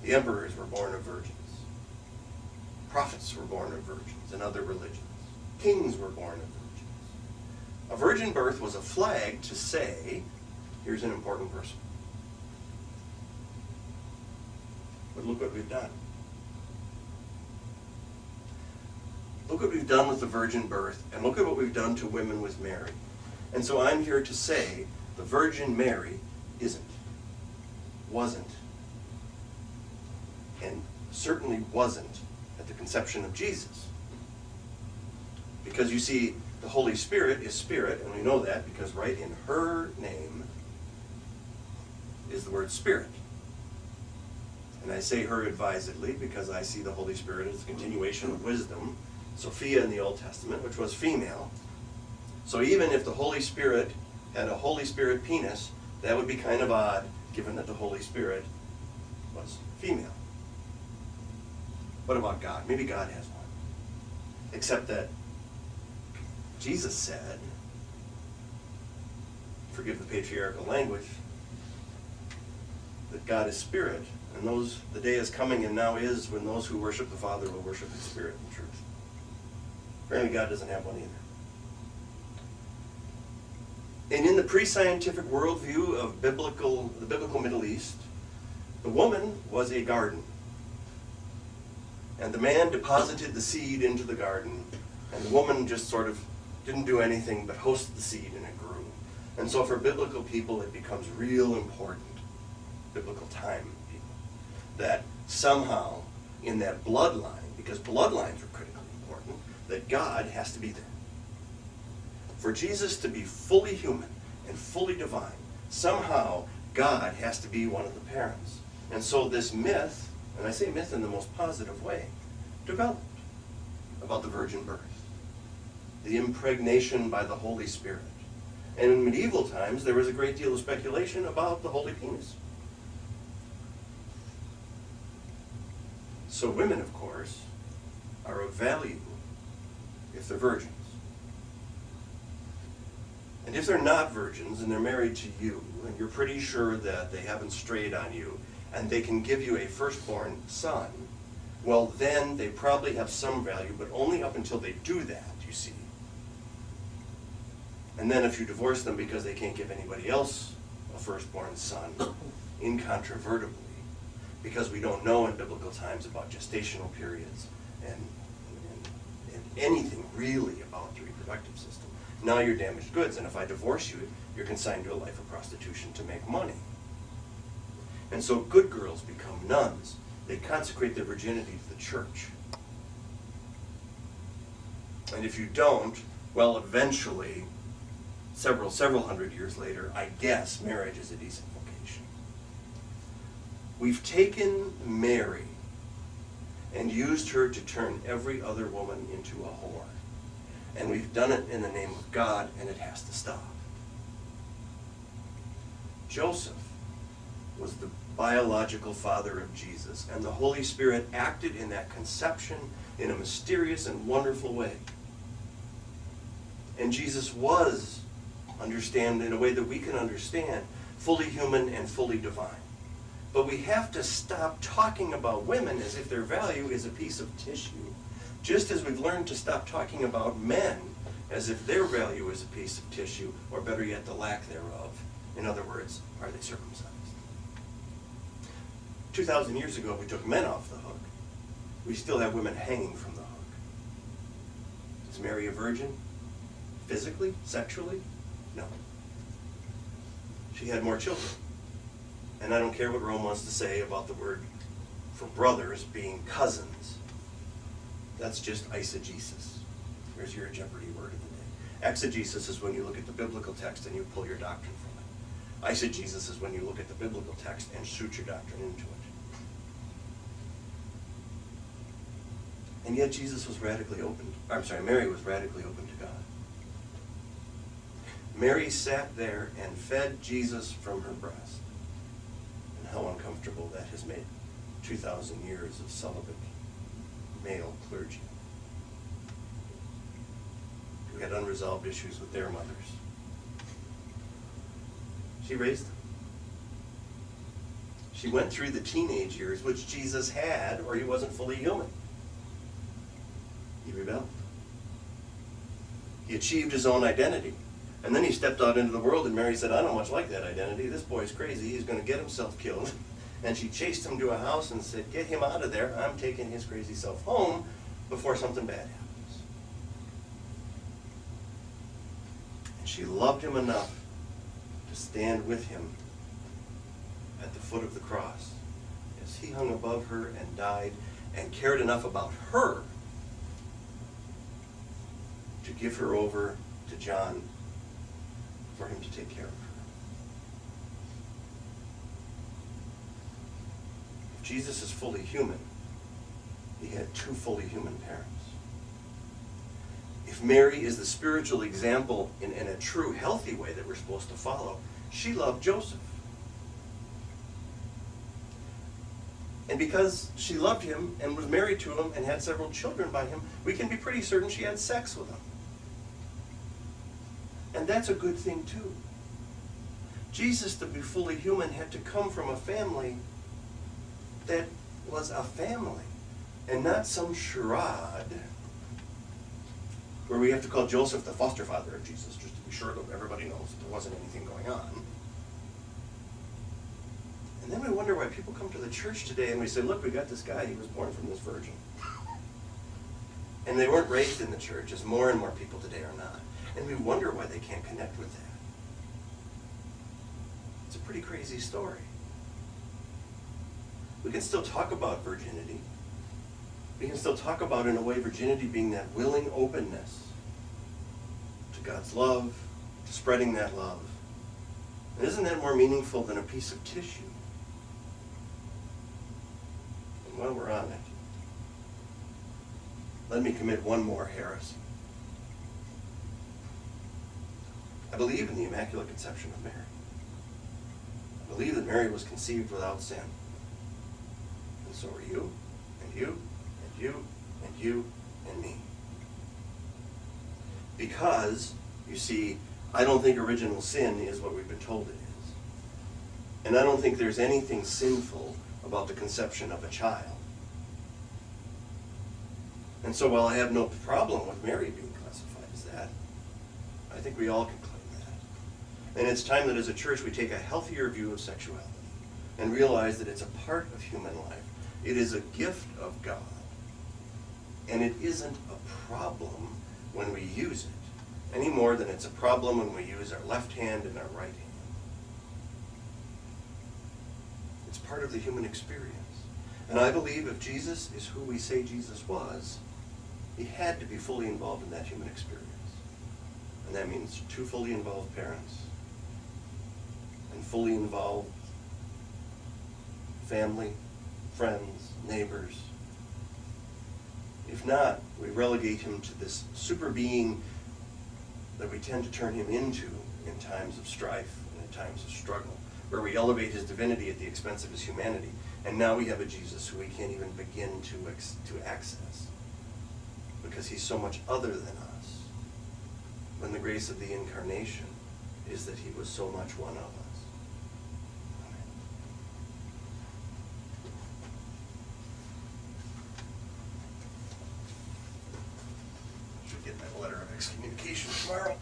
The emperors were born of virgins. Prophets were born of virgins in other religions. Kings were born of virgins. A virgin birth was a flag to say, here's an important person. But look what we've done. Look what we've done with the virgin birth, and look at what we've done to women with Mary. And so I'm here to say the Virgin Mary wasn't, and certainly wasn't at the conception of Jesus. Because you see, the Holy Spirit is Spirit, and we know that because right in her name is the word Spirit. And I say her advisedly because I see the Holy Spirit as a continuation of wisdom. Sophia in the Old Testament, which was female. So even if the Holy Spirit had a Holy Spirit penis, that would be kind of odd, given that the Holy Spirit was female. What about God? Maybe God has one. Except that Jesus said, forgive the patriarchal language, that God is Spirit, and the day is coming and now is when those who worship the Father will worship the Spirit in truth. Apparently God doesn't have one either. And in the pre-scientific worldview of the biblical Middle East, the woman was a garden. And the man deposited the seed into the garden, and the woman just sort of didn't do anything but host the seed, and it grew. And so for biblical people, it becomes real important, biblical time people, that somehow in that bloodline, because bloodlines are critically important, that God has to be there. For Jesus to be fully human and fully divine, somehow God has to be one of the parents. And so this myth, and I say myth in the most positive way, developed about the virgin birth, the impregnation by the Holy Spirit. And in medieval times, there was a great deal of speculation about the holy penis. So women, of course, are of value if they're virgins. And if they're not virgins and they're married to you, and you're pretty sure that they haven't strayed on you, and they can give you a firstborn son, well then they probably have some value, but only up until they do that, you see. And then if you divorce them because they can't give anybody else a firstborn son, incontrovertibly, because we don't know in biblical times about gestational periods and anything really about the reproductive system. Now you're damaged goods, and if I divorce you, you're consigned to a life of prostitution to make money. And so good girls become nuns. They consecrate their virginity to the church. And if you don't, well, eventually, several hundred years later, I guess marriage is a decent vocation. We've taken Mary and used her to turn every other woman into a whore. And we've done it in the name of God, and it has to stop. Joseph was the biological father of Jesus, and the Holy Spirit acted in that conception in a mysterious and wonderful way. And Jesus was, understand in a way that we can understand, fully human and fully divine. But we have to stop talking about women as if their value is a piece of tissue, just as we've learned to stop talking about men as if their value is a piece of tissue, or better yet, the lack thereof. In other words, are they circumcised? 2,000 years ago, we took men off the hook. We still have women hanging from the hook. Is Mary a virgin? Physically? Sexually? No. She had more children. And I don't care what Rome wants to say about the word for brothers being cousins. That's just eisegesis. There's your Jeopardy word of the day. Exegesis is when you look at the biblical text and you pull your doctrine from it. Eisegesis is when you look at the biblical text and shoot your doctrine into it. And yet Jesus was radically open. Mary was radically open to God. Mary sat there and fed Jesus from her breast. And how uncomfortable that has made 2,000 years of celibate male clergy who had unresolved issues with their mothers. She raised them. She went through the teenage years, which Jesus had, or he wasn't fully human. He rebelled. He achieved his own identity. And then he stepped out into the world, and Mary said, I don't much like that identity. This boy's crazy. He's going to get himself killed. And she chased him to a house and said, get him out of there. I'm taking his crazy self home before something bad happens. And she loved him enough to stand with him at the foot of the cross as he hung above her and died, and cared enough about her to give her over to John for him to take care of her. If Jesus is fully human, he had two fully human parents. If Mary is the spiritual example in a true healthy way that we're supposed to follow, she loved Joseph. And because she loved him and was married to him and had several children by him, we can be pretty certain she had sex with him. And that's a good thing too. Jesus, to be fully human, had to come from a family that was a family and not some charade where we have to call Joseph the foster father of Jesus just to be sure that everybody knows that there wasn't anything going on. And then we wonder why people come to the church today and we say, look, we got this guy, he was born from this virgin. And they weren't raised in the church, as more and more people today are not. And we wonder why they can't connect with that. It's a pretty crazy story. We can still talk about virginity. We can still talk about, in a way, virginity being that willing openness to God's love, to spreading that love. And isn't that more meaningful than a piece of tissue? And while we're on it, let me commit one more heresy. I believe in the Immaculate Conception of Mary. I believe that Mary was conceived without sin. And so are you, and you, and you, and you, and me. Because, you see, I don't think original sin is what we've been told it is. And I don't think there's anything sinful about the conception of a child. And so while I have no problem with Mary being classified as that, I think we all can claim that. And it's time that as a church we take a healthier view of sexuality and realize that it's a part of human life. It is a gift of God. And it isn't a problem when we use it, any more than it's a problem when we use our left hand and our right hand. It's part of the human experience. And I believe if Jesus is who we say Jesus was, he had to be fully involved in that human experience. And that means two fully involved parents and fully involved family, friends, neighbors. If not, we relegate him to this super being that we tend to turn him into in times of strife and in times of struggle, where we elevate his divinity at the expense of his humanity. And now we have a Jesus who we can't even begin to access because he's so much other than us, when the grace of the incarnation is that he was so much one of us. Amen. Should get my letter of excommunication tomorrow.